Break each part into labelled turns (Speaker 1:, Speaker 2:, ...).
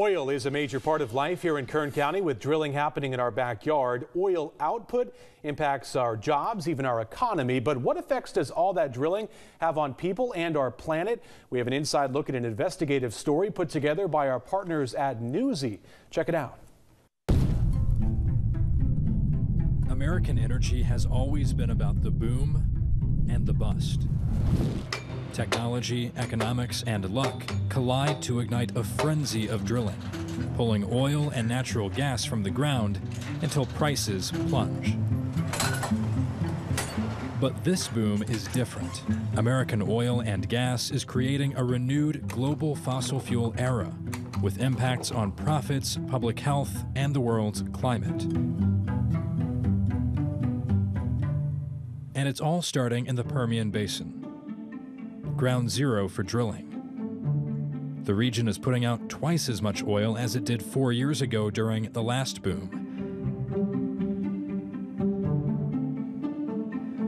Speaker 1: Oil is a major part of life here in Kern County, with drilling happening in our backyard. Oil output impacts our jobs, even our economy. But what effects does all that drilling have on people and our planet? We have an inside look at an investigative story put together by our partners at Newsy. Check it out.
Speaker 2: American energy has always been about the boom and the bust. Technology, economics, and luck collide to ignite a frenzy of drilling, pulling oil and natural gas from the ground until prices plunge. But this boom is different. American oil and gas is creating a renewed global fossil fuel era, with impacts on profits, public health, and the world's climate. And it's all starting in the Permian Basin, ground zero for drilling. The region is putting out twice as much oil as it did 4 years ago during the last boom.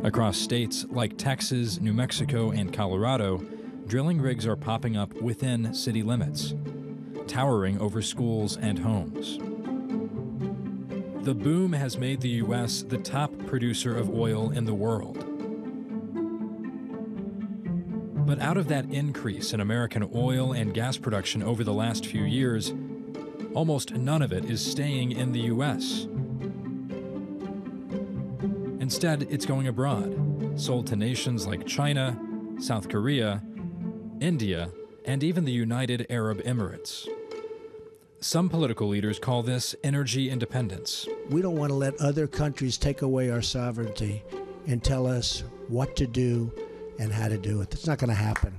Speaker 2: Across states like Texas, New Mexico, and Colorado, drilling rigs are popping up within city limits, towering over schools and homes. The boom has made the U.S. the top producer of oil in the world. But out of that increase in American oil and gas production over the last few years, almost none of it is staying in the U.S. Instead, it's going abroad, sold to nations like China, South Korea, India, and even the United Arab Emirates. Some political leaders call this energy independence.
Speaker 3: We don't want to let other countries take away our sovereignty and tell us what to do and how to do it. It's not going to happen.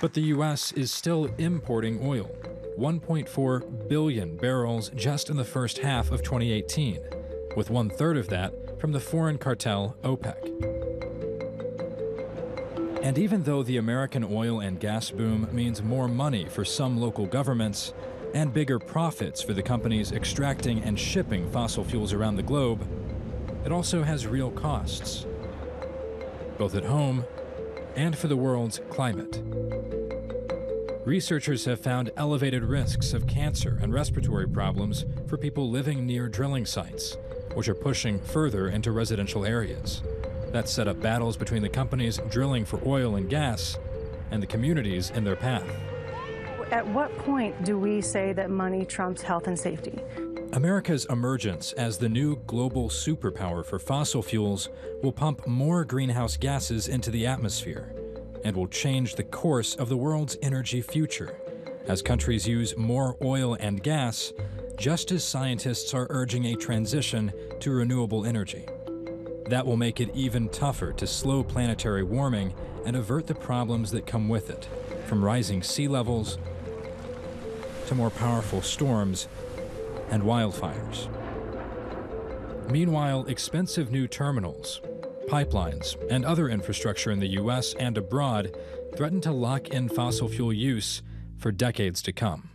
Speaker 2: But the U.S. is still importing oil, 1.4 billion barrels just in the first half of 2018, with 1/3 of that from the foreign cartel OPEC. And even though the American oil and gas boom means more money for some local governments and bigger profits for the companies extracting and shipping fossil fuels around the globe, it also has real costs, both at home and for the world's climate. Researchers have found elevated risks of cancer and respiratory problems for people living near drilling sites, which are pushing further into residential areas. That set up battles between the companies drilling for oil and gas and the communities in their path.
Speaker 4: At what point do we say that money trumps health and safety?
Speaker 2: America's emergence as the new global superpower for fossil fuels will pump more greenhouse gases into the atmosphere and will change the course of the world's energy future as countries use more oil and gas, just as scientists are urging a transition to renewable energy. That will make it even tougher to slow planetary warming and avert the problems that come with it, from rising sea levels to more powerful storms and wildfires. Meanwhile, expensive new terminals, pipelines, and other infrastructure in the U.S. and abroad threaten to lock in fossil fuel use for decades to come.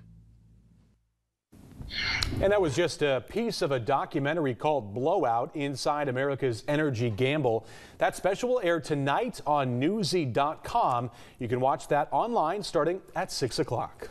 Speaker 1: And that was just a piece of a documentary called Blowout, Inside America's Energy Gamble. That special will air tonight on Newsy.com. You can watch that online starting at 6 o'clock.